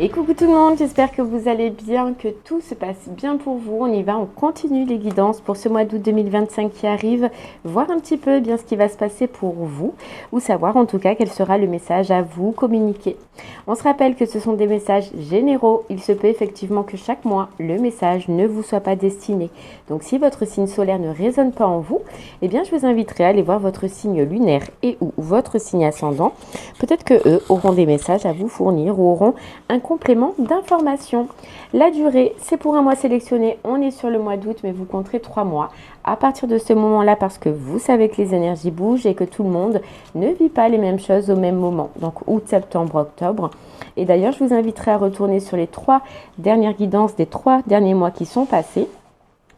Et coucou tout le monde, j'espère que vous allez bien, que tout se passe bien pour vous. On y va, on continue les guidances pour ce mois d'août 2025 qui arrive, voir un petit peu bien ce qui va se passer pour vous, ou savoir en tout cas quel sera le message à vous communiquer. On se rappelle que ce sont des messages généraux, il se peut effectivement que chaque mois, le message ne vous soit pas destiné. Donc si votre signe solaire ne résonne pas en vous, eh bien je vous inviterai à aller voir votre signe lunaire et ou votre signe ascendant. Peut-être que eux auront des messages à vous fournir ou auront un complément d'information. La durée, c'est pour un mois sélectionné. On est sur le mois d'août, mais vous compterez 3 mois. À partir de ce moment-là, parce que vous savez que les énergies bougent et que tout le monde ne vit pas les mêmes choses au même moment. Donc août, septembre, octobre. Et d'ailleurs, je vous inviterai à retourner sur les 3 dernières guidances des 3 derniers mois qui sont passés.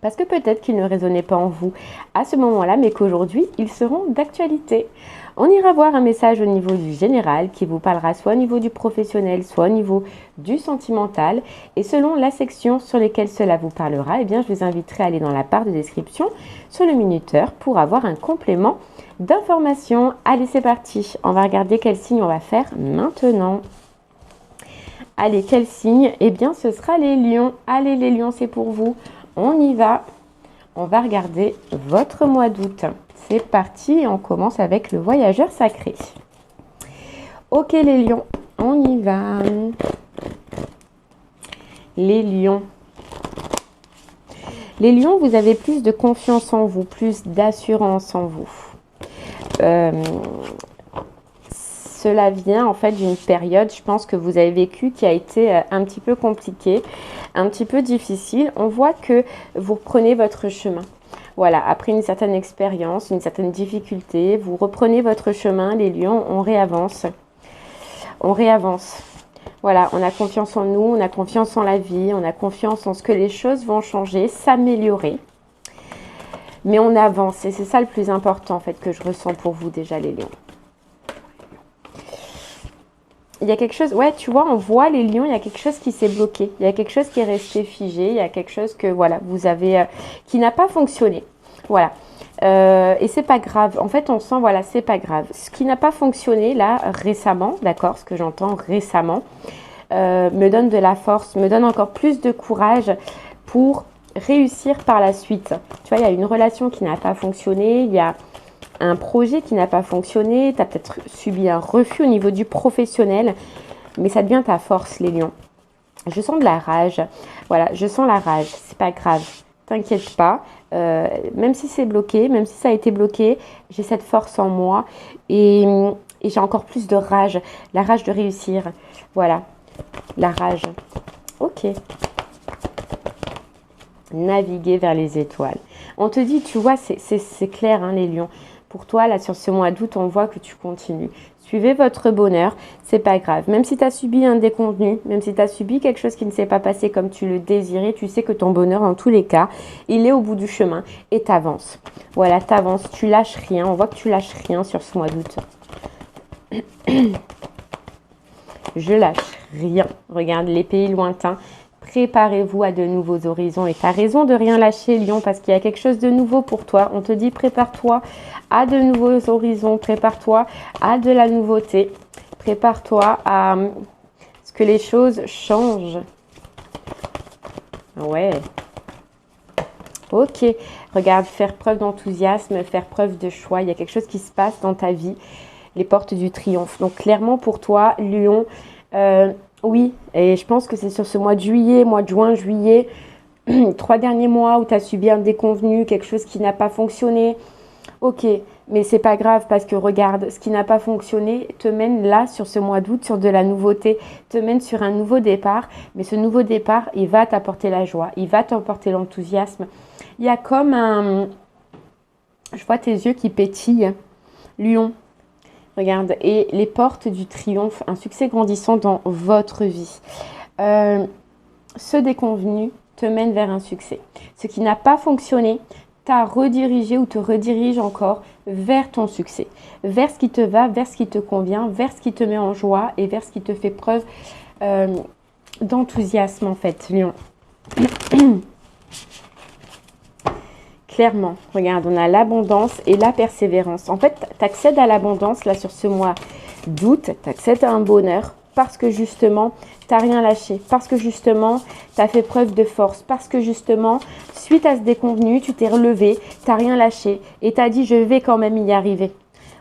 Parce que peut-être qu'ils ne résonnaient pas en vous à ce moment-là, mais qu'aujourd'hui, ils seront d'actualité. On ira voir un message au niveau du général qui vous parlera soit au niveau du professionnel, soit au niveau du sentimental. Et selon la section sur laquelle cela vous parlera, eh bien, je vous inviterai à aller dans la barre de description sur le minuteur pour avoir un complément d'information. Allez, c'est parti. On va regarder quel signe on va faire maintenant. Allez, quel signe? Eh bien, ce sera les lions. Allez, les lions, c'est pour vous. On y va. On va regarder votre mois d'août. C'est parti, on commence avec le voyageur sacré. Ok les lions, on y va. Les lions. Les lions, vous avez plus de confiance en vous, plus d'assurance en vous. Cela vient en fait d'une période, je pense que vous avez vécu qui a été un petit peu compliquée, un petit peu difficile. On voit que vous reprenez votre chemin. Voilà, après une certaine expérience, une certaine difficulté, vous reprenez votre chemin, les lions, on réavance. On réavance. Voilà, on a confiance en nous, on a confiance en la vie, on a confiance en ce que les choses vont changer, s'améliorer. Mais on avance et c'est ça le plus important en fait que je ressens pour vous déjà les lions. Il y a quelque chose, ouais, tu vois, on voit les lions, il y a quelque chose qui s'est bloqué. Il y a quelque chose qui est resté figé. Il y a quelque chose que, voilà, vous avez, qui n'a pas fonctionné. Voilà. Et c'est pas grave. En fait, on sent, voilà, c'est pas grave. Ce qui n'a pas fonctionné, là, récemment, d'accord, ce que j'entends récemment, me donne de la force, me donne encore plus de courage pour réussir par la suite. Tu vois, il y a une relation qui n'a pas fonctionné, il y a un projet qui n'a pas fonctionné, tu as peut-être subi un refus au niveau du professionnel, mais ça devient ta force, les lions. Je sens de la rage, voilà, je sens la rage, c'est pas grave, t'inquiète pas, même si c'est bloqué, même si ça a été bloqué, j'ai cette force en moi et j'ai encore plus de rage, la rage de réussir, voilà, la rage, ok. Naviguer vers les étoiles. On te dit, tu vois, c'est clair, hein, les lions. Pour toi, là, sur ce mois d'août, on voit que tu continues. Suivez votre bonheur, c'est pas grave. Même si tu as subi un décontenu, même si tu as subi quelque chose qui ne s'est pas passé comme tu le désirais, tu sais que ton bonheur, en tous les cas, il est au bout du chemin et tu avances. Voilà, tu avances, tu lâches rien. On voit que tu lâches rien sur ce mois d'août. Je lâche rien. Regarde, les pays lointains. Préparez-vous à de nouveaux horizons. Et tu as raison de rien lâcher, Lion, parce qu'il y a quelque chose de nouveau pour toi. On te dit, prépare-toi à de nouveaux horizons. Prépare-toi à de la nouveauté. Prépare-toi à ce que les choses changent. Ouais. Ok. Regarde, faire preuve d'enthousiasme, faire preuve de choix. Il y a quelque chose qui se passe dans ta vie. Les portes du triomphe. Donc, clairement, pour toi, Lion, oui, et je pense que c'est sur ce mois de juillet, mois de juin, juillet, 3 derniers mois où tu as subi un déconvenu, quelque chose qui n'a pas fonctionné. Ok, mais c'est pas grave parce que regarde, ce qui n'a pas fonctionné te mène là, sur ce mois d'août, sur de la nouveauté, te mène sur un nouveau départ. Mais ce nouveau départ, il va t'apporter la joie, il va t'apporter l'enthousiasme. Il y a comme un... Je vois tes yeux qui pétillent, Lion. Regarde, et les portes du triomphe, un succès grandissant dans votre vie. Ce déconvenu te mène vers un succès. Ce qui n'a pas fonctionné t'a redirigé ou te redirige encore vers ton succès, vers ce qui te va, vers ce qui te convient, vers ce qui te met en joie et vers ce qui te fait preuve d'enthousiasme en fait, Lion. Clairement, regarde, on a l'abondance et la persévérance. En fait, tu accèdes à l'abondance là sur ce mois d'août, tu accèdes à un bonheur, parce que justement, tu n'as rien lâché, parce que justement, tu as fait preuve de force, parce que justement, suite à ce déconvenu, tu t'es relevé, tu n'as rien lâché et tu as dit, je vais quand même y arriver.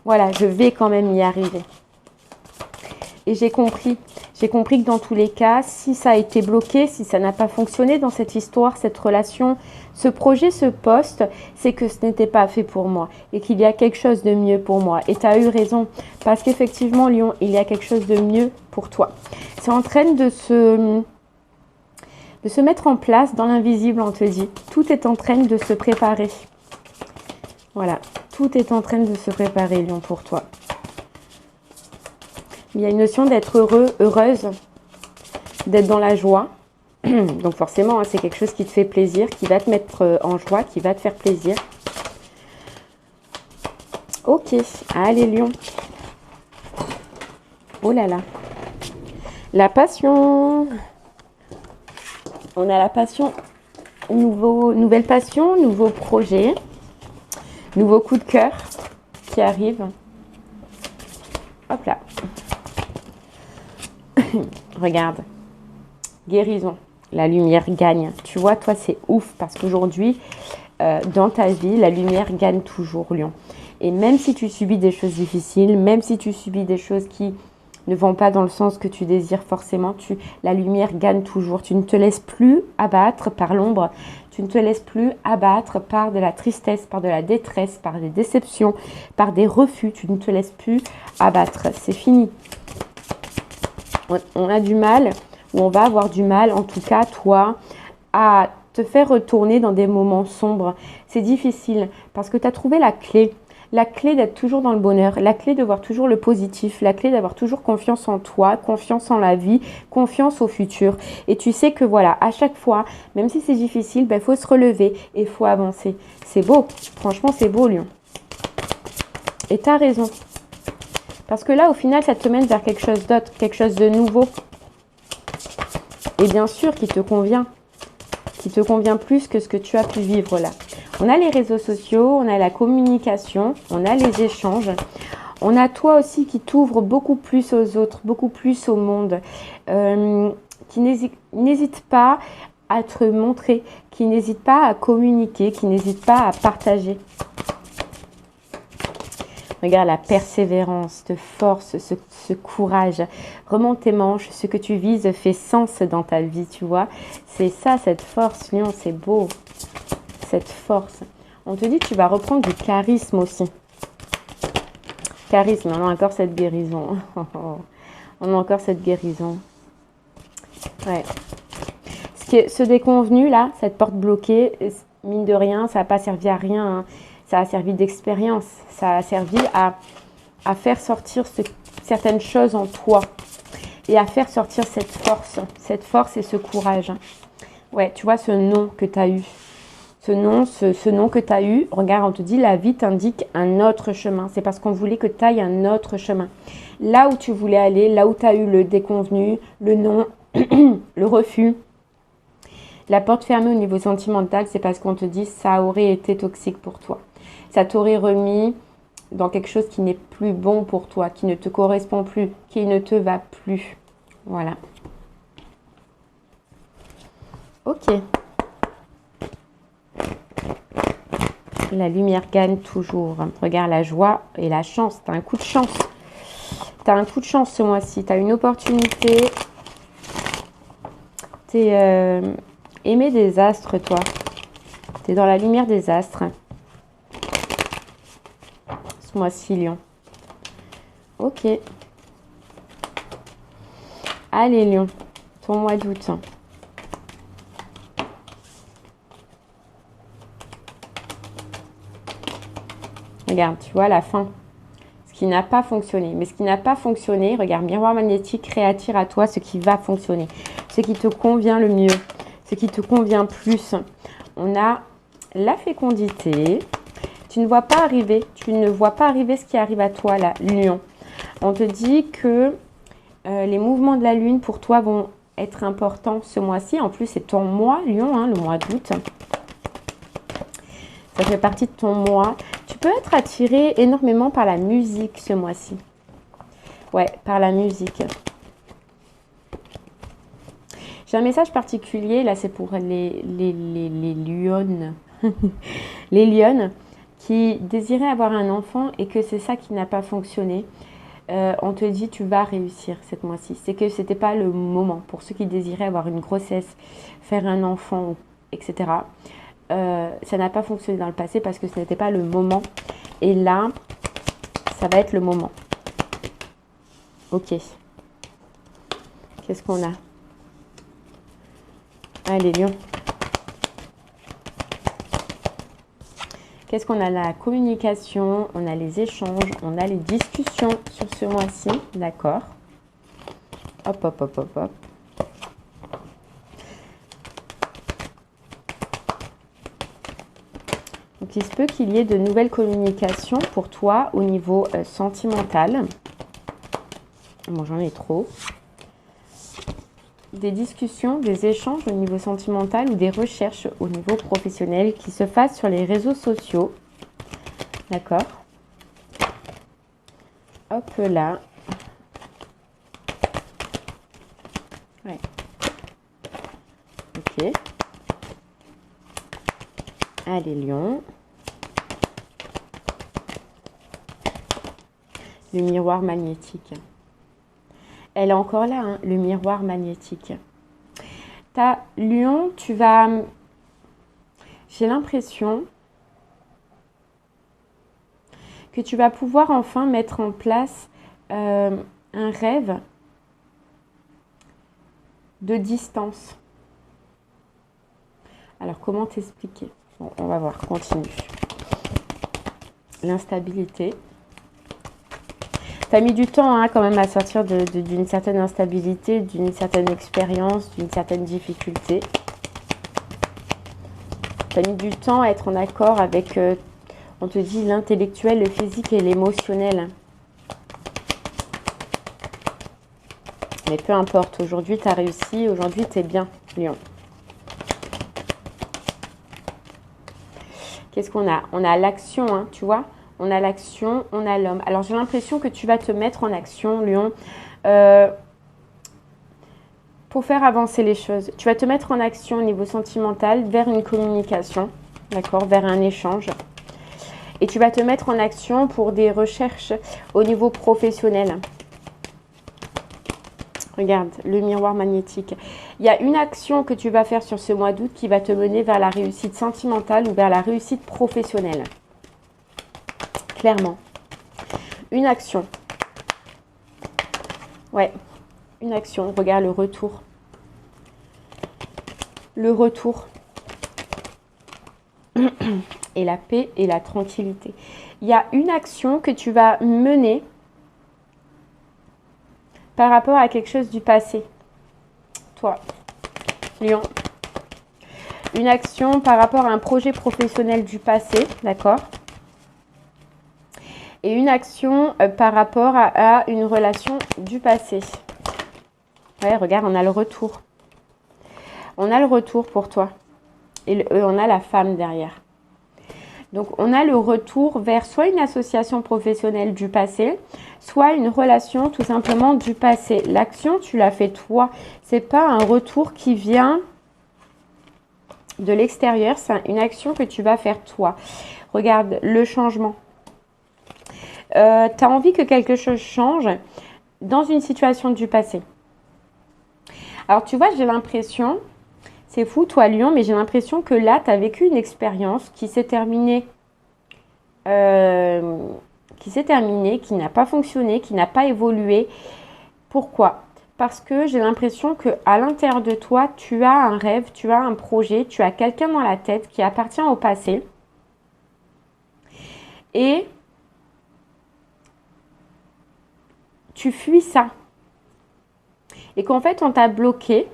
Voilà, je vais quand même y arriver. Et j'ai compris que dans tous les cas, si ça a été bloqué, si ça n'a pas fonctionné dans cette histoire, cette relation, ce projet, ce poste, c'est que ce n'était pas fait pour moi et qu'il y a quelque chose de mieux pour moi. Et tu as eu raison, parce qu'effectivement, Lion, il y a quelque chose de mieux pour toi. C'est en train de se mettre en place dans l'invisible, on te dit. Tout est en train de se préparer. Voilà, tout est en train de se préparer, Lion, pour toi. Il y a une notion d'être heureux, heureuse, d'être dans la joie. Donc forcément, hein, c'est quelque chose qui te fait plaisir, qui va te mettre en joie, qui va te faire plaisir. Ok, allez Lion. Oh là là. La passion. On a la passion. Nouvelle passion, nouveau projet. Nouveau coup de cœur qui arrive. Hop là. Regarde, guérison, la lumière gagne. Tu vois, toi, c'est ouf parce qu'aujourd'hui, dans ta vie, la lumière gagne toujours, Lion. Et même si tu subis des choses difficiles, même si tu subis des choses qui ne vont pas dans le sens que tu désires forcément, la lumière gagne toujours. Tu ne te laisses plus abattre par l'ombre. Tu ne te laisses plus abattre par de la tristesse, par de la détresse, par des déceptions, par des refus. Tu ne te laisses plus abattre. C'est fini. On a du mal, ou on va avoir du mal, en tout cas, toi, à te faire retourner dans des moments sombres. C'est difficile parce que tu as trouvé la clé d'être toujours dans le bonheur, la clé de voir toujours le positif, la clé d'avoir toujours confiance en toi, confiance en la vie, confiance au futur. Et tu sais que voilà, à chaque fois, même si c'est difficile, il faut se relever et il faut avancer. C'est beau, franchement, c'est beau, Lion. Et tu as raison. Parce que là, au final, ça te mène vers quelque chose d'autre, quelque chose de nouveau. Et bien sûr, qui te convient plus que ce que tu as pu vivre là. On a les réseaux sociaux, on a la communication, on a les échanges. On a toi aussi qui t'ouvre beaucoup plus aux autres, beaucoup plus au monde. Qui n'hésite pas à te montrer, qui n'hésite pas à communiquer, qui n'hésite pas à partager. Regarde la persévérance, te force, ce courage. Remonte tes manches, ce que tu vises fait sens dans ta vie, tu vois. C'est ça, cette force, Lion, c'est beau. Cette force. On te dit que tu vas reprendre du charisme aussi. Charisme, on a encore cette guérison. On a encore cette guérison. Ouais. Ce déconvenu, là, cette porte bloquée, mine de rien, ça n'a pas servi à rien, hein. Ça a servi d'expérience, ça a servi à faire sortir certaines choses en toi et à faire sortir cette force et ce courage. Ouais, tu vois ce nom que tu as eu, ce nom que tu as eu, regarde, on te dit la vie t'indique un autre chemin. C'est parce qu'on voulait que tu ailles un autre chemin. Là où tu voulais aller, là où tu as eu le déconvenu, le non, le refus, la porte fermée au niveau sentimental, c'est parce qu'on te dit ça aurait été toxique pour toi. Ça t'aurait remis dans quelque chose qui n'est plus bon pour toi, qui ne te correspond plus, qui ne te va plus. Voilà. Ok. La lumière gagne toujours. Regarde la joie et la chance. Tu as un coup de chance. Tu as un coup de chance ce mois-ci. Tu as une opportunité. Tu es aimé des astres, toi. Tu es dans la lumière des astres. Ce mois-ci, Lion. Ok. Allez, Lion. Ton mois d'août. Regarde, tu vois la fin. Ce qui n'a pas fonctionné. Mais ce qui n'a pas fonctionné, regarde, miroir magnétique réattire à toi ce qui va fonctionner. Ce qui te convient le mieux. Ce qui te convient plus. On a la fécondité. Tu ne vois pas arriver. Tu ne vois pas arriver ce qui arrive à toi, là, Lion. On te dit que les mouvements de la Lune pour toi vont être importants ce mois-ci. En plus, c'est ton mois, Lion, hein, le mois d'août. Ça fait partie de ton mois. Tu peux être attiré énormément par la musique ce mois-ci. Ouais, par la musique. J'ai un message particulier, là c'est pour les lionnes, les lionnes qui désiraient avoir un enfant et que c'est ça qui n'a pas fonctionné. On te dit tu vas réussir cette mois-ci. C'est que c'était pas le moment. Pour ceux qui désiraient avoir une grossesse, faire un enfant, etc. Ça n'a pas fonctionné dans le passé parce que ce n'était pas le moment. Et là, ça va être le moment. Ok. Qu'est-ce qu'on a? Allez, lion. Qu'est-ce qu'on a? La communication, on a les échanges, on a les discussions sur ce mois-ci. D'accord. Hop, hop, hop, hop, hop. Donc, il se peut qu'il y ait de nouvelles communications pour toi au niveau sentimental. Bon, j'en ai trop. Des discussions, des échanges au niveau sentimental ou des recherches au niveau professionnel qui se fassent sur les réseaux sociaux. D'accord. Hop là. Ouais. Ok. Allez, lion. Le miroir magnétique. Elle est encore là, hein, le miroir magnétique. Ta lion, tu vas... J'ai l'impression que tu vas pouvoir enfin mettre en place un rêve de distance. Alors, comment t'expliquer? Bon, on va voir, continue. L'instabilité. Tu as mis du temps hein, quand même à sortir d'une certaine instabilité, d'une certaine expérience, d'une certaine difficulté. Tu as mis du temps à être en accord avec, on te dit, l'intellectuel, le physique et l'émotionnel. Mais peu importe, aujourd'hui tu as réussi, aujourd'hui tu es bien, lion. Qu'est-ce qu'on a? On a l'action, hein, tu vois? On a l'action, on a l'homme. Alors, j'ai l'impression que tu vas te mettre en action, lion, pour faire avancer les choses. Tu vas te mettre en action au niveau sentimental vers une communication, d'accord, vers un échange. Et tu vas te mettre en action pour des recherches au niveau professionnel. Regarde, le miroir magnétique. Il y a une action que tu vas faire sur ce mois d'août qui va te mener vers la réussite sentimentale ou vers la réussite professionnelle. Clairement. Une action. Ouais, une action. Regarde le retour. Le retour. Et la paix et la tranquillité. Il y a une action que tu vas mener par rapport à quelque chose du passé. Toi, lion. Une action par rapport à un projet professionnel du passé, d'accord ? Et une action par rapport à une relation du passé. Ouais, regarde, on a le retour. On a le retour pour toi. Et on a la femme derrière. Donc, on a le retour vers soit une association professionnelle du passé, soit une relation tout simplement du passé. L'action, tu l'as fait toi. Ce n'est pas un retour qui vient de l'extérieur. C'est une action que tu vas faire toi. Regarde, le changement. Tu as envie que quelque chose change dans une situation du passé. Alors, tu vois, j'ai l'impression, c'est fou, toi, Lion, mais j'ai l'impression que là, tu as vécu une expérience qui s'est terminée, qui n'a pas fonctionné, qui n'a pas évolué. Pourquoi ? Parce que j'ai l'impression qu'à l'intérieur de toi, tu as un rêve, tu as un projet, tu as quelqu'un dans la tête qui appartient au passé. Et tu fuis ça. Et qu'en fait, on t'a bloqué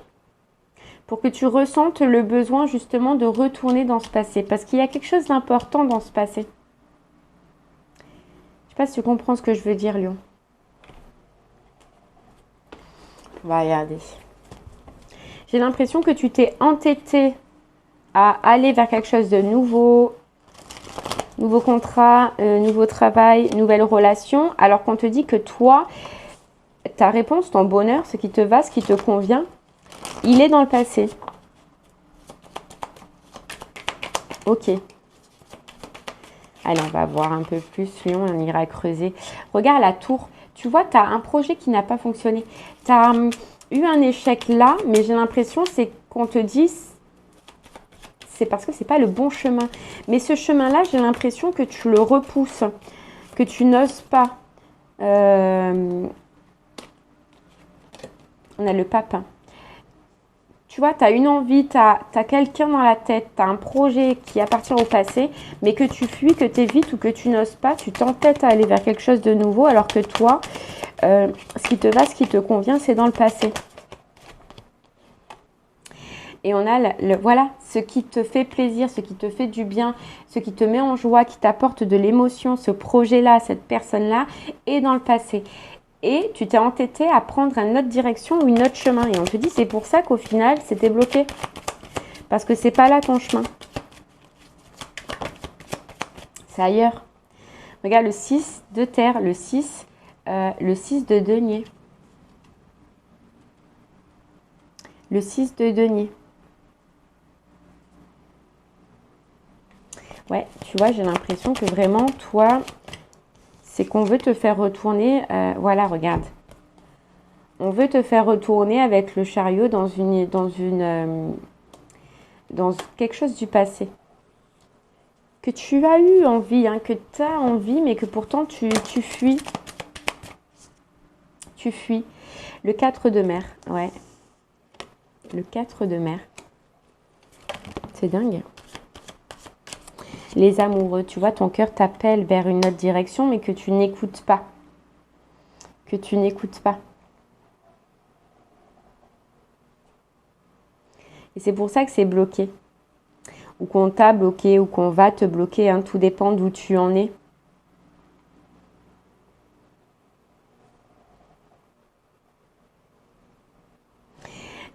pour que tu ressentes le besoin justement de retourner dans ce passé. Parce qu'il y a quelque chose d'important dans ce passé. Je ne sais pas si tu comprends ce que je veux dire, Lion. On va regarder. J'ai l'impression que tu t'es entêté à aller vers quelque chose de nouveau. Nouveau contrat, nouveau travail, nouvelle relation. Alors qu'on te dit que toi, ta réponse, ton bonheur, ce qui te va, ce qui te convient, Il est dans le passé. Ok. Allez, on va voir un peu plus, Lion, on ira creuser. Regarde la tour. Tu vois, tu as un projet qui n'a pas fonctionné. Tu as eu un échec là, mais j'ai l'impression c'est qu'on te dit c'est parce que c'est pas le bon chemin. Mais ce chemin-là, j'ai l'impression que tu le repousses, que tu n'oses pas. On a le pape. Tu vois, tu as une envie, tu as quelqu'un dans la tête, tu as un projet qui appartient au passé, mais que tu fuis, que tu évites ou que tu n'oses pas, tu t'entêtes à aller vers quelque chose de nouveau, alors que toi, ce qui te va, ce qui te convient, c'est dans le passé. Et on a, voilà, ce qui te fait plaisir, ce qui te fait du bien, ce qui te met en joie, qui t'apporte de l'émotion, ce projet-là, cette personne-là, est dans le passé. Et tu t'es entêté à prendre une autre direction ou une autre chemin. Et on te dit, c'est pour ça qu'au final, c'était bloqué. Parce que c'est pas là ton chemin. C'est ailleurs. Regarde le 6 de terre, le 6 de denier. Le 6 de denier. Ouais, tu vois, j'ai l'impression que vraiment, toi, c'est qu'on veut te faire retourner. Voilà, regarde. On veut te faire retourner avec le chariot dans quelque chose du passé. Que tu as eu envie, hein, que tu as envie, mais que pourtant tu fuis. Tu fuis. Le 4 de mer, ouais. Le 4 de mer. C'est dingue. Les amoureux, tu vois, ton cœur t'appelle vers une autre direction, mais que tu n'écoutes pas. Que tu n'écoutes pas. Et c'est pour ça que c'est bloqué. Ou qu'on t'a bloqué, ou qu'on va te bloquer, hein, tout dépend d'où tu en es.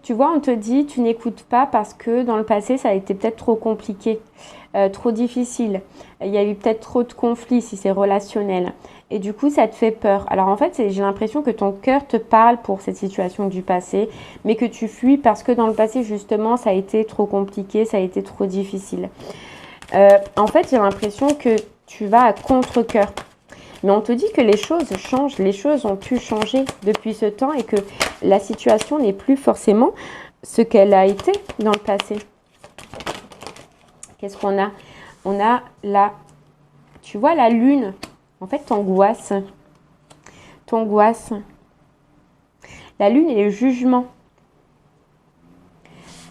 Tu vois, on te dit, tu n'écoutes pas parce que dans le passé, ça a été peut-être trop compliqué, trop difficile. Il y a eu peut-être trop de conflits si c'est relationnel. Et du coup, ça te fait peur. Alors en fait, j'ai l'impression que ton cœur te parle pour cette situation du passé, mais que tu fuis parce que dans le passé, justement, ça a été trop compliqué, ça a été trop difficile. En fait, j'ai l'impression que tu vas à contre-cœur. Mais on te dit que les choses changent, les choses ont pu changer depuis ce temps et que la situation n'est plus forcément ce qu'elle a été dans le passé. Qu'est-ce qu'on a? On a tu vois, la lune. En fait, t'angoisses. T'angoisses. La lune est le jugement.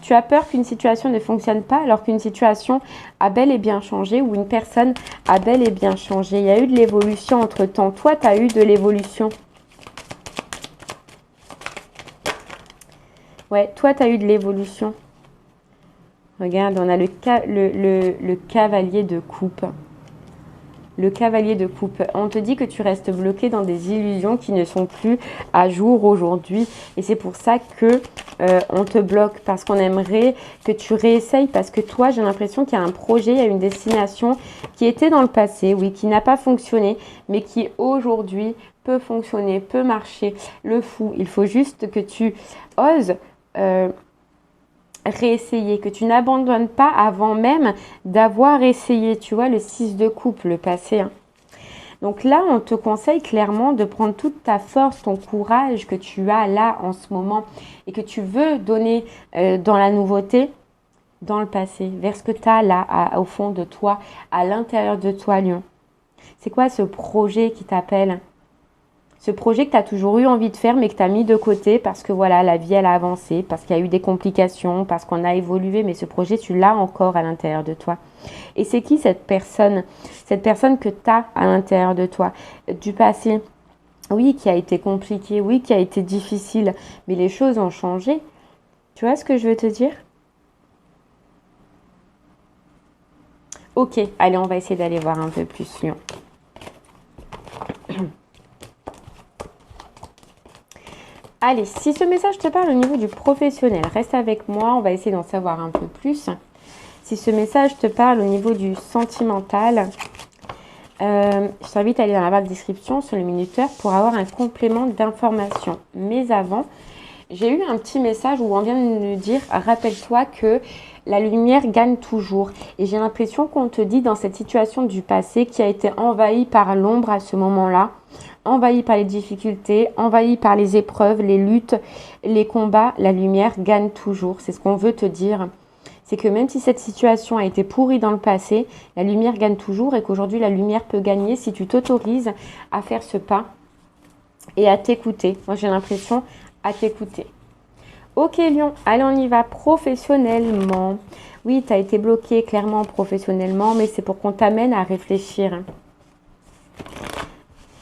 Tu as peur qu'une situation ne fonctionne pas alors qu'une situation a bel et bien changé ou une personne a bel et bien changé. Il y a eu de l'évolution entre-temps. Toi, tu as eu de l'évolution. Ouais, toi, tu as eu de l'évolution. Regarde, on a le cavalier de coupe. Le cavalier de coupe. On te dit que tu restes bloqué dans des illusions qui ne sont plus à jour aujourd'hui. Et c'est pour ça que on te bloque. Parce qu'on aimerait que tu réessayes. Parce que toi, j'ai l'impression qu'il y a un projet, il y a une destination qui était dans le passé, oui, qui n'a pas fonctionné, mais qui aujourd'hui peut fonctionner, peut marcher. Le fou, il faut juste que tu oses réessayer, que tu n'abandonnes pas avant même d'avoir essayé. Tu vois, le 6 de coupe, le passé. Hein. Donc là, on te conseille clairement de prendre toute ta force, ton courage que tu as là en ce moment et que tu veux donner dans la nouveauté, dans le passé, vers ce que tu as là, au fond de toi, à l'intérieur de toi, Lion. C'est quoi ce projet qui t'appelle ? Ce projet que tu as toujours eu envie de faire, mais que tu as mis de côté parce que voilà, la vie, elle a avancé, parce qu'il y a eu des complications, parce qu'on a évolué, mais ce projet, tu l'as encore à l'intérieur de toi. Et c'est qui cette personne? Cette personne que tu as à l'intérieur de toi, du passé. Oui, qui a été compliqué, oui, qui a été difficile, mais les choses ont changé. Tu vois ce que je veux te dire? Ok, allez, on va essayer d'aller voir un peu plus, Lion. Allez, si ce message te parle au niveau du professionnel, reste avec moi, on va essayer d'en savoir un peu plus. Si ce message te parle au niveau du sentimental, je t'invite à aller dans la barre de description sur le minuteur pour avoir un complément d'information. Mais avant, J'ai eu un petit message où on vient de nous dire, rappelle-toi que la lumière gagne toujours. Et j'ai l'impression qu'on te dit dans cette situation du passé qui a été envahie par l'ombre à ce moment-là, envahie par les difficultés, envahie par les épreuves, les luttes, les combats, la lumière gagne toujours. C'est ce qu'on veut te dire. C'est que même si cette situation a été pourrie dans le passé, la lumière gagne toujours et qu'aujourd'hui la lumière peut gagner si tu t'autorises à faire ce pas et à t'écouter. Moi j'ai l'impression à t'écouter. Ok Lion, allez on y va professionnellement. Oui, tu as été bloqué clairement professionnellement, mais c'est pour qu'on t'amène à réfléchir.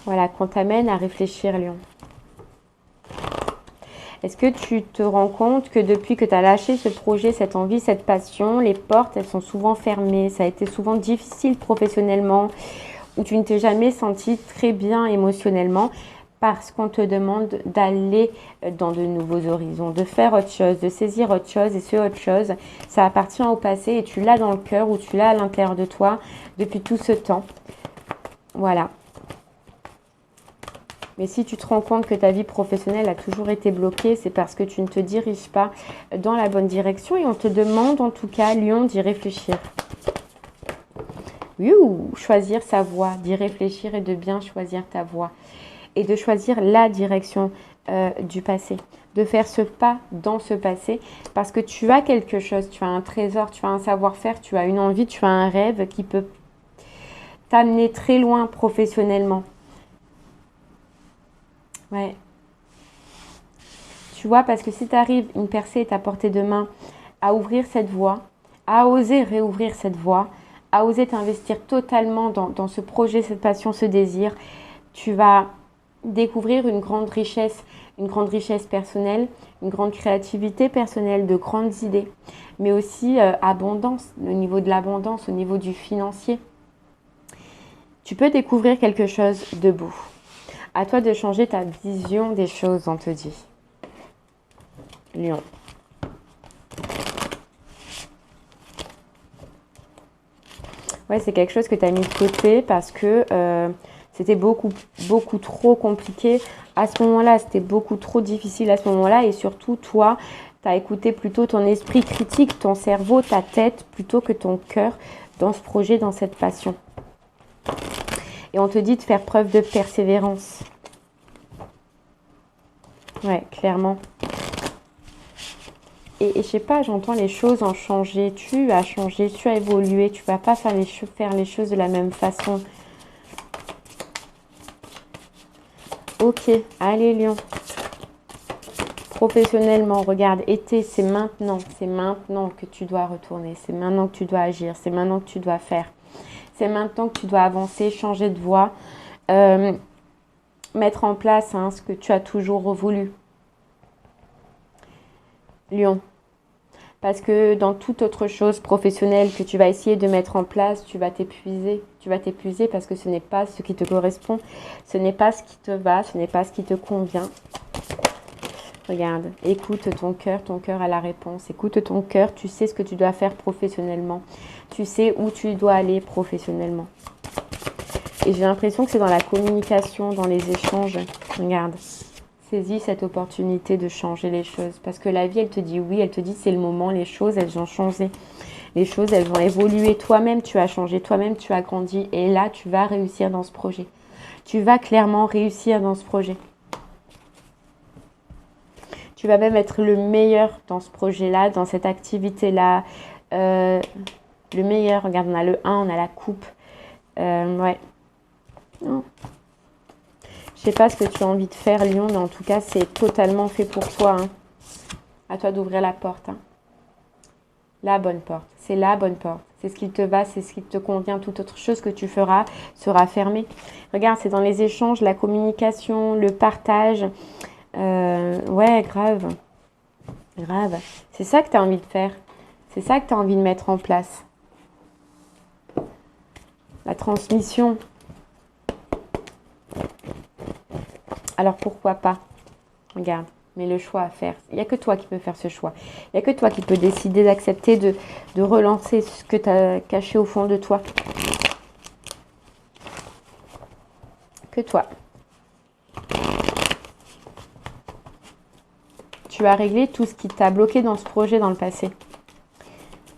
Voilà, qu'on t'amène à réfléchir Lion. Est-ce que tu te rends compte que depuis que tu as lâché ce projet, cette envie, cette passion, les portes, elles sont souvent fermées. Ça a été souvent difficile professionnellement, où tu ne t'es jamais senti très bien émotionnellement, parce qu'on te demande d'aller dans de nouveaux horizons, de faire autre chose, de saisir autre chose. Et ce autre chose, ça appartient au passé et tu l'as dans le cœur ou tu l'as à l'intérieur de toi depuis tout ce temps. Voilà. Mais si tu te rends compte que ta vie professionnelle a toujours été bloquée, c'est parce que tu ne te diriges pas dans la bonne direction et on te demande en tout cas, Lion, d'y réfléchir. Choisir sa voie, d'y réfléchir et de bien choisir ta voie. Et de choisir la direction du passé. De faire ce pas dans ce passé parce que tu as quelque chose, tu as un trésor, tu as un savoir-faire, tu as une envie, tu as un rêve qui peut t'amener très loin professionnellement. Ouais. Tu vois, parce que si tu arrives, une percée est à portée de main, à ouvrir cette voie, à oser réouvrir cette voie, à oser t'investir totalement dans ce projet, cette passion, ce désir, tu vas découvrir une grande richesse personnelle, une grande créativité personnelle, de grandes idées, mais aussi abondance, au niveau de l'abondance, au niveau du financier. Tu peux découvrir quelque chose de beau. À toi de changer ta vision des choses, on te dit. Lion. Ouais, c'est quelque chose que tu as mis de côté parce que c'était beaucoup trop compliqué à ce moment-là. C'était beaucoup trop difficile à ce moment-là. Et surtout, toi, tu as écouté plutôt ton esprit critique, ton cerveau, ta tête, plutôt que ton cœur dans ce projet, dans cette passion. Et on te dit de faire preuve de persévérance. Ouais, clairement. Et je sais pas, j'entends les choses ont changé. Tu as changé, tu as évolué. Tu vas pas faire les choses de la même façon. Ok, allez Lion. Professionnellement, regarde, été, c'est maintenant que tu dois retourner. C'est maintenant que tu dois agir. C'est maintenant que tu dois faire. C'est maintenant que tu dois avancer, changer de voie, mettre en place ce que tu as toujours voulu. Lion. Parce que dans toute autre chose professionnelle que tu vas essayer de mettre en place, tu vas t'épuiser. Tu vas t'épuiser parce que ce n'est pas ce qui te correspond. Ce n'est pas ce qui te va, ce n'est pas ce qui te convient. Regarde, écoute ton cœur a la réponse. Écoute ton cœur, tu sais ce que tu dois faire professionnellement. Tu sais où tu dois aller professionnellement. Et j'ai l'impression que c'est dans la communication, dans les échanges. Regarde, saisis cette opportunité de changer les choses. Parce que la vie, elle te dit oui, elle te dit c'est le moment, les choses, elles ont changé. Les choses, elles ont évolué. Toi-même, tu as changé. Toi-même, tu as grandi. Et là, tu vas réussir dans ce projet. Tu vas clairement réussir dans ce projet. Tu vas même être le meilleur dans ce projet-là, dans cette activité-là. Le meilleur, regarde, on a le 1, on a la coupe. Ouais. Non. Je sais pas ce que tu as envie de faire, Lion, mais en tout cas, c'est totalement fait pour toi. À toi d'ouvrir la porte. La bonne porte. C'est la bonne porte. C'est ce qui te va, c'est ce qui te convient. Toute autre chose que tu feras sera fermée. Regarde, c'est dans les échanges, la communication, le partage. Ouais, grave. Grave. C'est ça que tu as envie de faire. C'est ça que tu as envie de mettre en place. La transmission. Alors pourquoi pas? Regarde, mais le choix à faire. Il n'y a que toi qui peux faire ce choix. Il n'y a que toi qui peux décider d'accepter de relancer ce que tu as caché au fond de toi. Que toi. Tu as réglé tout ce qui t'a bloqué dans ce projet dans le passé.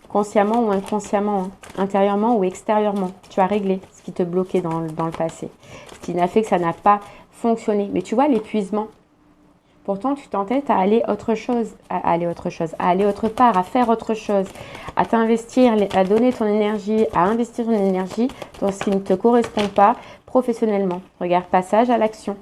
Consciemment ou inconsciemment, hein, intérieurement ou extérieurement. Tu as réglé ce qui te bloquait dans le passé. Ce qui n'a fait que ça n'a pas fonctionné. Mais tu vois, l'épuisement. Pourtant, tu t'entêtes à aller autre chose, à aller autre part, à faire autre chose, à t'investir, à donner ton énergie, à investir ton énergie dans ce qui ne te correspond pas professionnellement. Regarde, passage à l'action.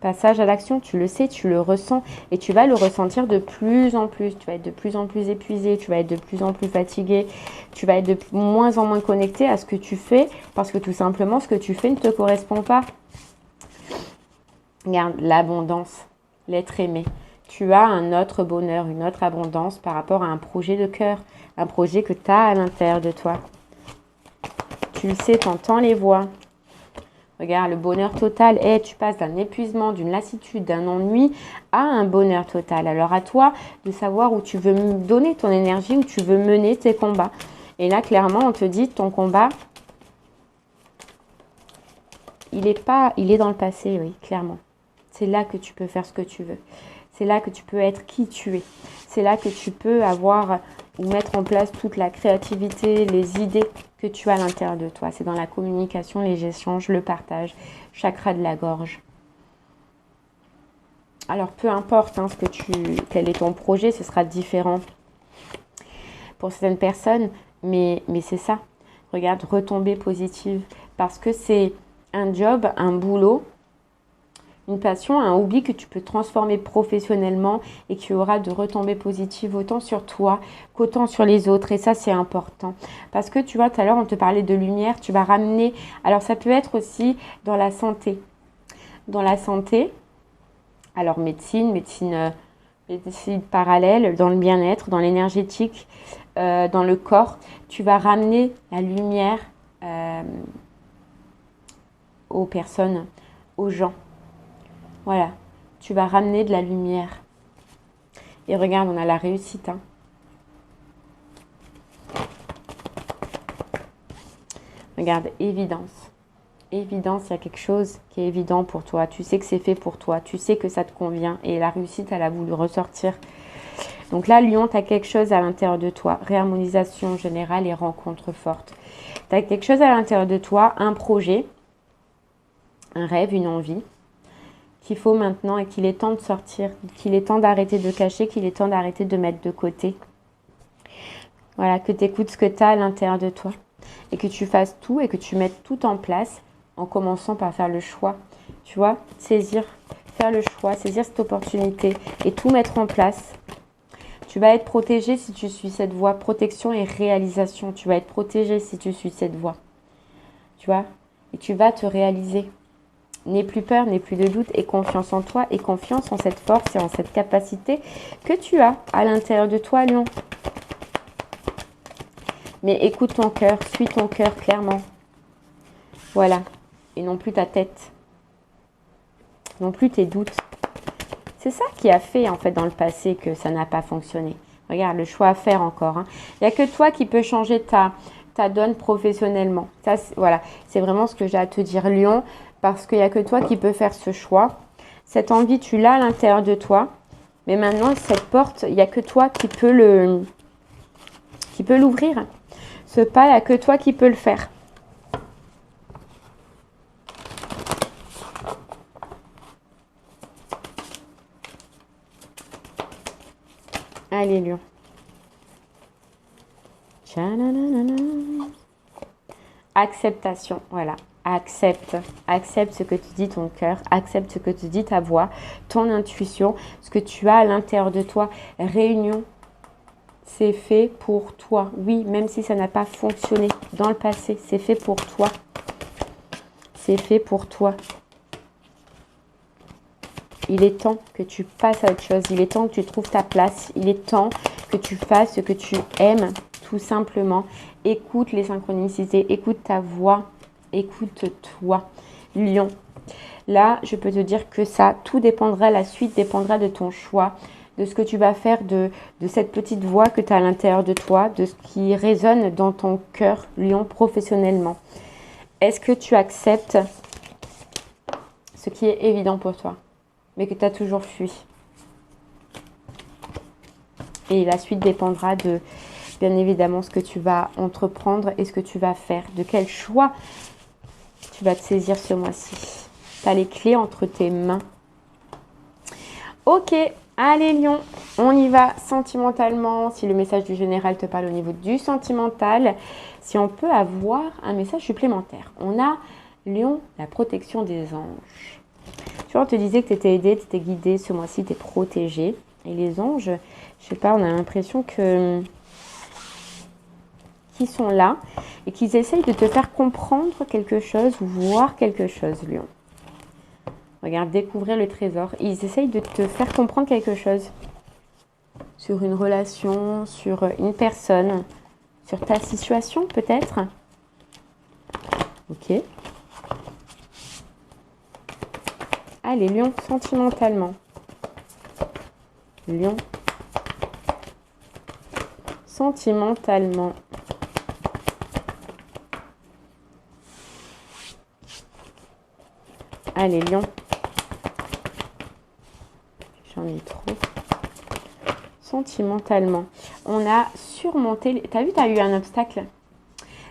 Passage à l'action, tu le sais, tu le ressens et tu vas le ressentir de plus en plus. Tu vas être de plus en plus épuisé, tu vas être de plus en plus fatigué, tu vas être de moins en moins connecté à ce que tu fais parce que tout simplement, ce que tu fais ne te correspond pas. Regarde, l'abondance, l'être aimé. Tu as un autre bonheur, une autre abondance par rapport à un projet de cœur, un projet que tu as à l'intérieur de toi. Tu le sais, tu entends les voix. Regarde, le bonheur total, tu passes d'un épuisement, d'une lassitude, d'un ennui à un bonheur total. Alors à toi de savoir où tu veux donner ton énergie, où tu veux mener tes combats. Et là, clairement, on te dit, ton combat, il est dans le passé, oui, clairement. C'est là que tu peux faire ce que tu veux. C'est là que tu peux être qui tu es. C'est là que tu peux avoir ou mettre en place toute la créativité, les idées que tu as à l'intérieur de toi. C'est dans la communication, les échanges, le partage, chakra de la gorge. Alors, peu importe hein, quel est ton projet, ce sera différent pour certaines personnes, mais c'est ça. Regarde, retombée positive, parce que c'est un job, un boulot, une passion, un hobby que tu peux transformer professionnellement et qui aura de retombées positives autant sur toi qu'autant sur les autres. Et ça, c'est important. Parce que tu vois, tout à l'heure, on te parlait de lumière. Tu vas ramener... Alors, ça peut être aussi dans la santé. Dans la santé, alors médecine parallèle, dans le bien-être, dans l'énergétique, dans le corps. Tu vas ramener la lumière aux personnes, aux gens. Voilà, tu vas ramener de la lumière. Et regarde, on a la réussite. Hein. Regarde, évidence. Évidence, il y a quelque chose qui est évident pour toi. Tu sais que c'est fait pour toi. Tu sais que ça te convient. Et la réussite, elle a voulu ressortir. Donc là, Lion, tu as quelque chose à l'intérieur de toi. Réharmonisation générale et rencontre forte. Tu as quelque chose à l'intérieur de toi, un projet, un rêve, une envie. Qu'il faut maintenant et qu'il est temps de sortir, qu'il est temps d'arrêter de cacher, qu'il est temps d'arrêter de mettre de côté. Voilà, que tu écoutes ce que tu as à l'intérieur de toi et que tu fasses tout et que tu mettes tout en place en commençant par faire le choix. Tu vois, faire le choix, saisir cette opportunité et tout mettre en place. Tu vas être protégé si tu suis cette voie, protection et réalisation. Tu vas être protégé si tu suis cette voie. Tu vois, et tu vas te réaliser. N'aie plus peur, n'aie plus de doute et confiance en toi et confiance en cette force et en cette capacité que tu as à l'intérieur de toi, Lion. Mais écoute ton cœur, suis ton cœur clairement. Voilà. Et non plus ta tête. Non plus tes doutes. C'est ça qui a fait en fait dans le passé que ça n'a pas fonctionné. Regarde, le choix à faire encore. Hein. Il n'y a que toi qui peux changer ta donne professionnellement. Ça, voilà. C'est vraiment ce que j'ai à te dire, Lion. Parce qu'il n'y a que toi qui peux faire ce choix. Cette envie, tu l'as à l'intérieur de toi. Mais maintenant, cette porte, il n'y a que toi qui peux l'ouvrir. Ce pas, il n'y a que toi qui peux le faire. Allez, Lion. Acceptation, voilà. Accepte ce que te dit ton cœur, accepte ce que te dit ta voix, ton intuition, ce que tu as à l'intérieur de toi. Réunion, c'est fait pour toi. Oui, même si ça n'a pas fonctionné dans le passé, c'est fait pour toi. C'est fait pour toi. Il est temps que tu passes à autre chose. Il est temps que tu trouves ta place. Il est temps que tu fasses ce que tu aimes, tout simplement. Écoute les synchronicités, écoute ta voix. Écoute-toi, Lion. Là, je peux te dire que ça, tout dépendra, la suite dépendra de ton choix, de ce que tu vas faire, de cette petite voix que tu as à l'intérieur de toi, de ce qui résonne dans ton cœur, Lion, professionnellement. Est-ce que tu acceptes ce qui est évident pour toi, mais que tu as toujours fui? Et la suite dépendra de, bien évidemment, ce que tu vas entreprendre et ce que tu vas faire. De quel choix tu vas te saisir ce mois-ci. Tu as les clés entre tes mains. Ok, allez Lion, on y va sentimentalement. Si le message du général te parle au niveau du sentimental, si on peut avoir un message supplémentaire. On a Lion, la protection des anges. Tu vois, on te disait que tu étais aidé, tu étais guidé, ce mois-ci tu es protégé. Et les anges, je sais pas, on a l'impression que qu'ils sont là et qu'ils essayent de te faire comprendre quelque chose ou voir quelque chose, Lion. Regarde, découvrir le trésor. Ils essayent de te faire comprendre quelque chose sur une relation, sur une personne, sur ta situation peut-être. Ok. Allez, Lion, sentimentalement. Lion. Sentimentalement. Allez, Lion. J'en ai trop. Sentimentalement. On a surmonté... T'as vu, t'as eu un obstacle.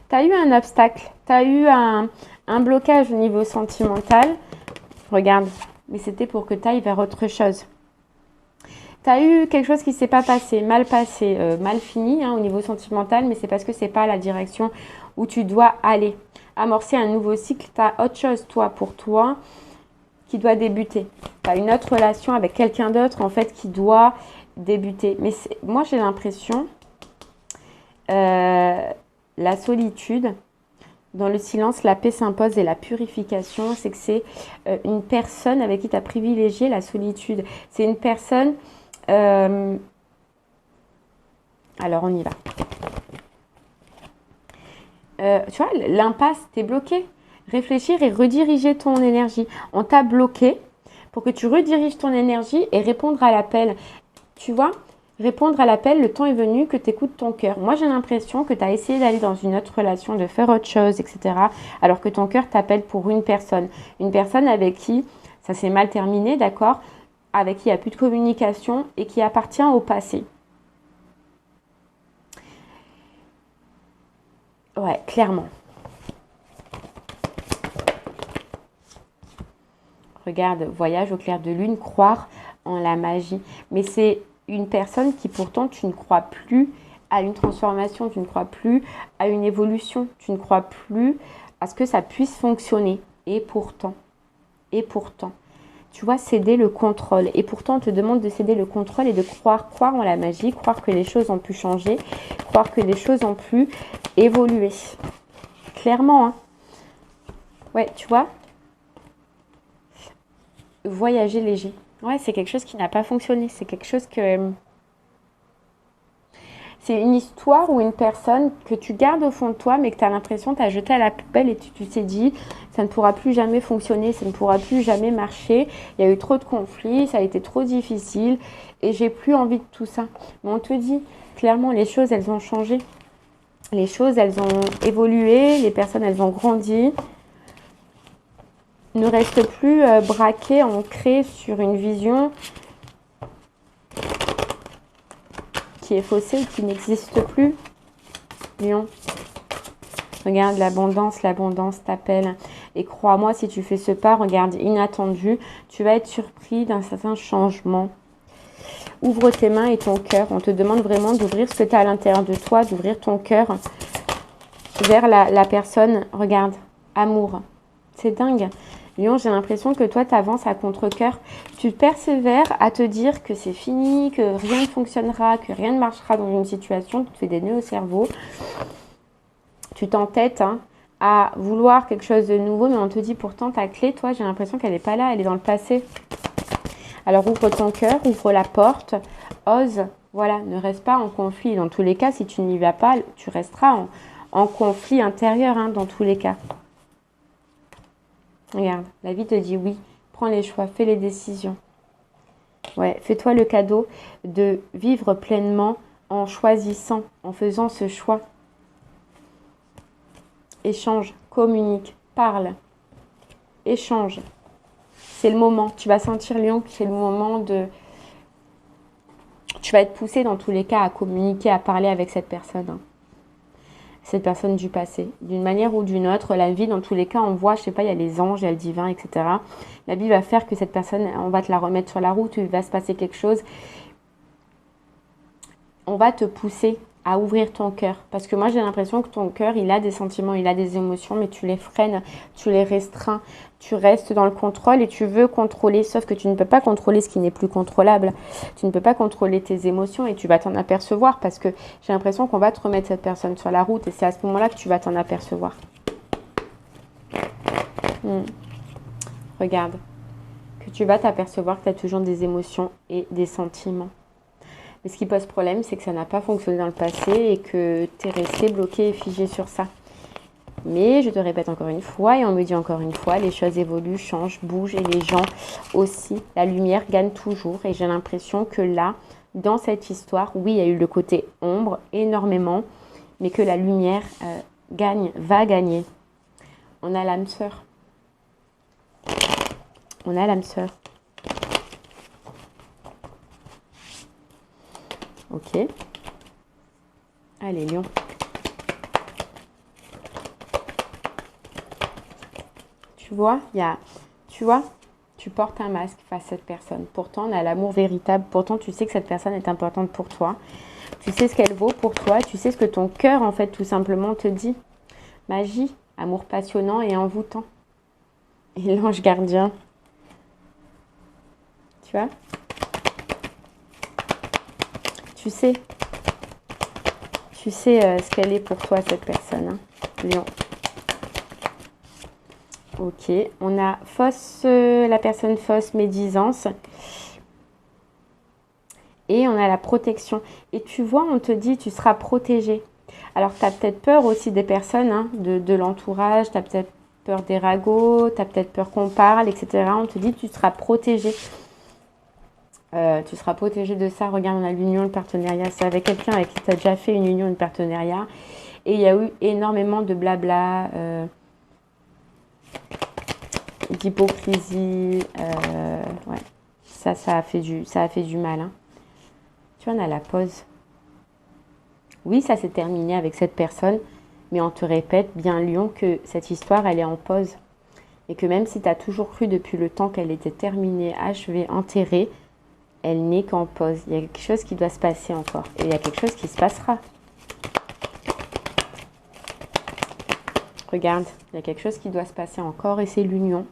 T'as eu un obstacle. T'as eu un blocage au niveau sentimental. Regarde. Mais c'était pour que t'ailles vers autre chose. T'as eu quelque chose qui ne s'est pas passé, mal fini au niveau sentimental, mais c'est parce que c'est pas la direction où tu dois aller. Amorcer un nouveau cycle, tu as autre chose, toi, pour toi, qui doit débuter. Tu as une autre relation avec quelqu'un d'autre, en fait, qui doit débuter. Mais moi, j'ai l'impression, la solitude, dans le silence, la paix s'impose et la purification, c'est que c'est une personne avec qui tu as privilégié la solitude. C'est une personne... alors, on y va. Tu vois, l'impasse, t'es bloqué. Réfléchir et rediriger ton énergie. On t'a bloqué pour que tu rediriges ton énergie et répondre à l'appel. Tu vois, répondre à l'appel, le temps est venu que tu écoutes ton cœur. Moi, j'ai l'impression que tu as essayé d'aller dans une autre relation, de faire autre chose, etc. Alors que ton cœur t'appelle pour une personne. Une personne avec qui ça s'est mal terminé, d'accord ? Avec qui il n'y a plus de communication et qui appartient au passé. Ouais, clairement. Regarde, voyage au clair de lune, croire en la magie. Mais c'est une personne qui pourtant tu ne crois plus à une transformation, tu ne crois plus à une évolution, tu ne crois plus à ce que ça puisse fonctionner. Et pourtant, tu vois, céder le contrôle. Et pourtant, on te demande de céder le contrôle et de croire en la magie, croire que les choses ont pu changer, croire que les choses ont pu évoluer. Clairement, hein. Ouais, tu vois, voyager léger. Ouais, c'est quelque chose qui n'a pas fonctionné. C'est quelque chose que... C'est une histoire ou une personne que tu gardes au fond de toi, mais que tu as l'impression, tu as jeté à la poubelle et tu t'es dit, ça ne pourra plus jamais fonctionner, ça ne pourra plus jamais marcher. Il y a eu trop de conflits, ça a été trop difficile et j'ai plus envie de tout ça. Mais on te dit, clairement, les choses, elles ont changé. Les choses, elles ont évolué, les personnes, elles ont grandi. Ne reste plus braqué, ancré sur une vision qui est faussée, qui n'existe plus. Lion. Regarde, l'abondance t'appelle. Et crois-moi, si tu fais ce pas, regarde, inattendu, tu vas être surpris d'un certain changement. Ouvre tes mains et ton cœur. On te demande vraiment d'ouvrir ce que tu as à l'intérieur de toi, d'ouvrir ton cœur vers la personne. Regarde, amour. C'est dingue. Lion, j'ai l'impression que toi, tu avances à contre-cœur. Tu persévères à te dire que c'est fini, que rien ne fonctionnera, que rien ne marchera dans une situation. Tu te fais des nœuds au cerveau. Tu t'entêtes à vouloir quelque chose de nouveau, mais on te dit pourtant ta clé, toi, j'ai l'impression qu'elle n'est pas là, elle est dans le passé. Alors ouvre ton cœur, ouvre la porte, ose. Voilà, ne reste pas en conflit. Dans tous les cas, si tu n'y vas pas, tu resteras en conflit intérieur dans tous les cas. Regarde, la vie te dit oui, prends les choix, fais les décisions. Ouais, fais-toi le cadeau de vivre pleinement en choisissant, en faisant ce choix. Échange, communique, parle, échange. C'est le moment, tu vas sentir Lion que c'est le moment Tu vas être poussé dans tous les cas à communiquer, à parler avec cette personne. Hein. Cette personne du passé. D'une manière ou d'une autre, la vie, dans tous les cas, on voit, je sais pas, il y a les anges, il y a le divin, etc. La vie va faire que cette personne, on va te la remettre sur la route, il va se passer quelque chose. On va te pousser à ouvrir ton cœur. Parce que moi, j'ai l'impression que ton cœur, il a des sentiments, il a des émotions, mais tu les freines, tu les restreins. Tu restes dans le contrôle et tu veux contrôler, sauf que tu ne peux pas contrôler ce qui n'est plus contrôlable. Tu ne peux pas contrôler tes émotions et tu vas t'en apercevoir parce que j'ai l'impression qu'on va te remettre cette personne sur la route et c'est à ce moment-là que tu vas t'en apercevoir. Regarde, que tu vas t'apercevoir que tu as toujours des émotions et des sentiments. Mais ce qui pose problème, c'est que ça n'a pas fonctionné dans le passé et que tu es resté bloqué et figé sur ça. Mais je te répète encore une fois, et on me dit encore une fois, les choses évoluent, changent, bougent, et les gens aussi. La lumière gagne toujours, et j'ai l'impression que là, dans cette histoire, oui, il y a eu le côté ombre, énormément, mais que la lumière gagne, va gagner. On a l'âme sœur. On a l'âme sœur. Ok. Allez, lion. Tu vois, tu portes un masque face à cette personne. Pourtant, on a l'amour véritable. Pourtant, tu sais que cette personne est importante pour toi. Tu sais ce qu'elle vaut pour toi. Tu sais ce que ton cœur, en fait, tout simplement te dit. Magie, amour passionnant et envoûtant. Et l'ange gardien. Tu vois? Tu sais ce qu'elle est pour toi, cette personne. Hein, lion. Ok, on a fausse, la personne fausse, médisance. Et on a la protection. Et tu vois, on te dit, tu seras protégé. Alors, tu as peut-être peur aussi des personnes, hein, de l'entourage. Tu as peut-être peur des ragots. Tu as peut-être peur qu'on parle, etc. On te dit, tu seras protégé. Tu seras protégé de ça. Regarde, on a l'union, le partenariat. C'est avec quelqu'un avec qui tu as déjà fait une union, un partenariat. Et il y a eu énormément de blabla. D'hypocrisie, ouais, ça a fait du mal. Hein. Tu vois, on a la pause. Oui, ça s'est terminé avec cette personne, mais on te répète bien, lion, que cette histoire, elle est en pause. Et que même si tu as toujours cru depuis le temps qu'elle était terminée, achevée, enterrée, elle n'est qu'en pause. Il y a quelque chose qui doit se passer encore. Et il y a quelque chose qui se passera. Regarde, il y a quelque chose qui doit se passer encore et c'est l'union.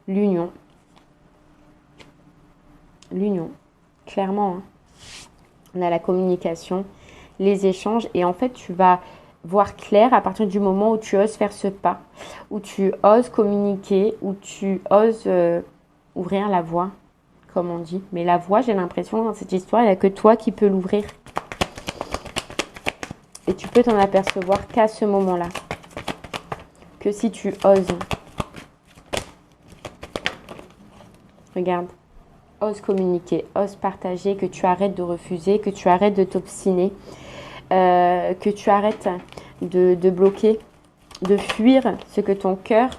L'union, clairement, hein. On a la communication, les échanges et en fait tu vas voir clair à partir du moment où tu oses faire ce pas, où tu oses communiquer, où tu oses ouvrir la voie, comme on dit. Mais la voie, j'ai l'impression dans cette histoire, il n'y a que toi qui peux l'ouvrir. Et tu peux t'en apercevoir qu'à ce moment-là, que si tu oses. Regarde, ose communiquer, ose partager, que tu arrêtes de refuser, que tu arrêtes de t'obstiner, que tu arrêtes de bloquer, de fuir ce que ton cœur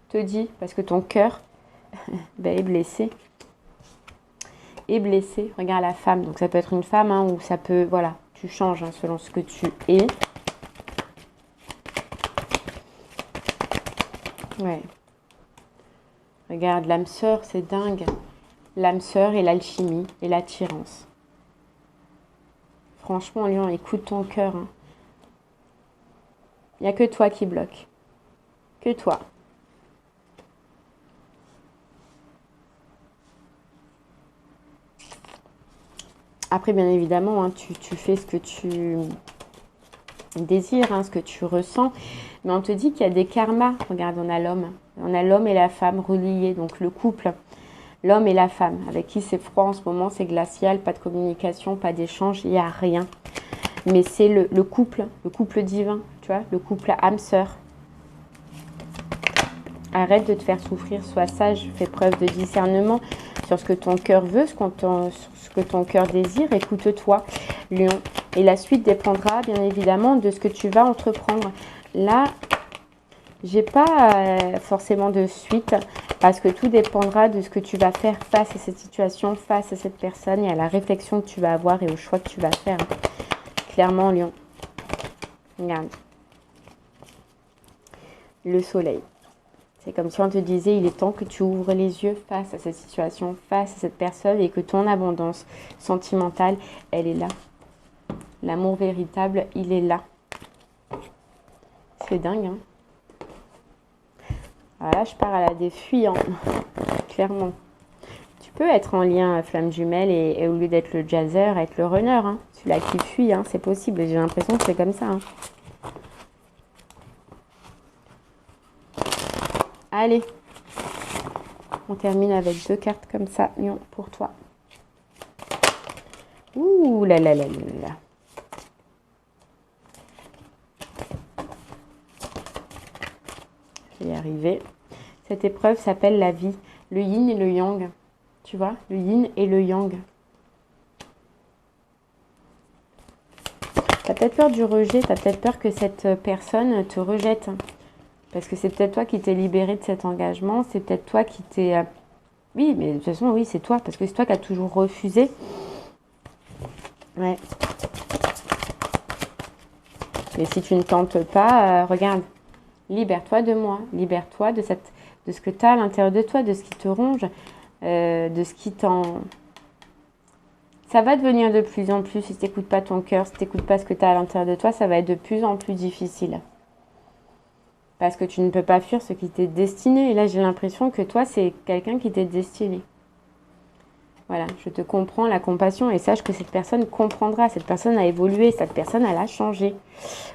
te dit, parce que ton cœur est blessé. Est blessé. Regarde la femme, donc ça peut être une femme, hein, ou ça peut, voilà, tu changes hein, selon ce que tu es. Ouais. Regarde, l'âme sœur, c'est dingue. L'âme sœur et l'alchimie et l'attirance. Franchement, lion, écoute ton cœur. Hein. Il n'y a que toi qui bloque. Que toi. Après, bien évidemment, hein, tu fais ce que tu désires, hein, ce que tu ressens. Mais on te dit qu'il y a des karmas. Regarde, on a l'homme. On a l'homme et la femme reliés, donc le couple. L'homme et la femme, avec qui c'est froid en ce moment, c'est glacial, pas de communication, pas d'échange, il n'y a rien. Mais c'est le couple divin, tu vois, le couple âme-sœur. Arrête de te faire souffrir, sois sage, fais preuve de discernement sur ce que ton cœur veut, sur ce que ton cœur désire, écoute-toi, lion. Et la suite dépendra bien évidemment de ce que tu vas entreprendre. Là, J'ai pas forcément de suite parce que tout dépendra de ce que tu vas faire face à cette situation, face à cette personne et à la réflexion que tu vas avoir et au choix que tu vas faire. Clairement, Lion. Regarde. Le soleil. C'est comme si on te disait, il est temps que tu ouvres les yeux face à cette situation, face à cette personne et que ton abondance sentimentale, elle est là. L'amour véritable, il est là. C'est dingue, hein. Voilà, je pars à la défuyant, clairement. Tu peux être en lien flamme jumelle et au lieu d'être le jazzer, être le runner. Hein. Celui-là qui fuit, hein, c'est possible. J'ai l'impression que c'est comme ça. Hein. Allez, on termine avec 2 cartes comme ça, Lion, pour toi. Ouh là là là là là. Je vais y arriver. Cette épreuve s'appelle la vie, le yin et le yang. Tu vois, le yin et le yang. Tu as peut-être peur du rejet, tu as peut-être peur que cette personne te rejette. Parce que c'est peut-être toi qui t'es libéré de cet engagement, c'est peut-être toi qui t'es... Oui, mais de toute façon, oui, c'est toi, parce que c'est toi qui as toujours refusé. Ouais. Mais si tu ne tentes pas, regarde, libère-toi de moi, libère-toi de ce que tu as à l'intérieur de toi, de ce qui te ronge, de ce qui t'en... Ça va devenir de plus en plus, si tu n'écoutes pas ton cœur, si tu n'écoutes pas ce que tu as à l'intérieur de toi, ça va être de plus en plus difficile. Parce que tu ne peux pas fuir ce qui t'est destiné. Et là, j'ai l'impression que toi, c'est quelqu'un qui t'est destiné. Voilà, je te comprends, la compassion, et sache que cette personne comprendra. Cette personne a évolué, cette personne, elle a changé.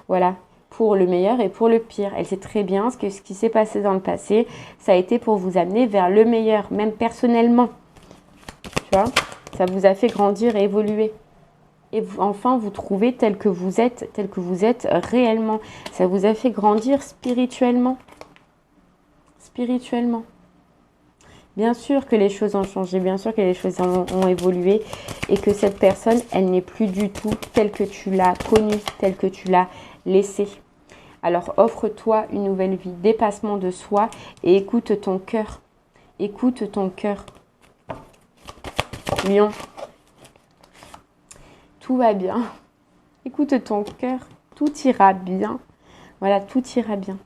Voilà, pour le meilleur et pour le pire. Elle sait très bien ce qui s'est passé dans le passé. Ça a été pour vous amener vers le meilleur, même personnellement. Tu vois, ça vous a fait grandir et évoluer. Et enfin, vous trouvez tel que vous êtes réellement. Ça vous a fait grandir spirituellement. Spirituellement. Bien sûr que les choses ont changé, bien sûr que les choses ont évolué et que cette personne, elle n'est plus du tout telle que tu l'as connue, telle que tu l'as laissée. Alors, offre-toi une nouvelle vie, dépassement de soi et écoute ton cœur. Écoute ton cœur. Lion. Tout va bien. Écoute ton cœur. Tout ira bien. Voilà, tout ira bien.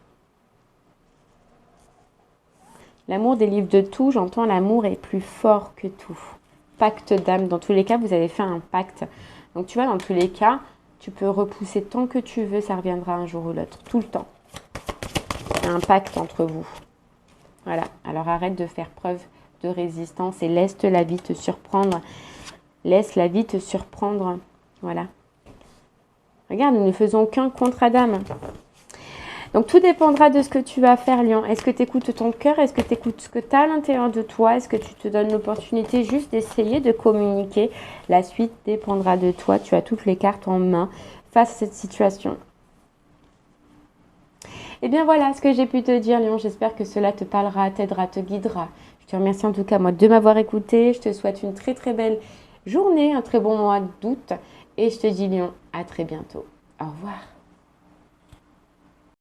L'amour délivre de tout. J'entends l'amour est plus fort que tout. Pacte d'âme. Dans tous les cas, vous avez fait un pacte. Donc, tu vois, dans tous les cas, tu peux repousser tant que tu veux. Ça reviendra un jour ou l'autre. Tout le temps. Il y a un pacte entre vous. Voilà. Alors, arrête de faire preuve de résistance et laisse la vie te surprendre. Laisse la vie te surprendre. Voilà. Regarde, nous ne faisons qu'un contrat d'âme. Donc, tout dépendra de ce que tu vas faire, Lion. Est-ce que tu écoutes ton cœur? Est-ce que tu écoutes ce que tu as à l'intérieur de toi? Est-ce que tu te donnes l'opportunité juste d'essayer de communiquer? La suite dépendra de toi. Tu as toutes les cartes en main face à cette situation. Et bien voilà ce que j'ai pu te dire, Lion. J'espère que cela te parlera, t'aidera, te guidera. Je te remercie en tout cas, moi, de m'avoir écouté. Je te souhaite une très très belle journée, un très bon mois d'août. Et je te dis, Lion, à très bientôt. Au revoir.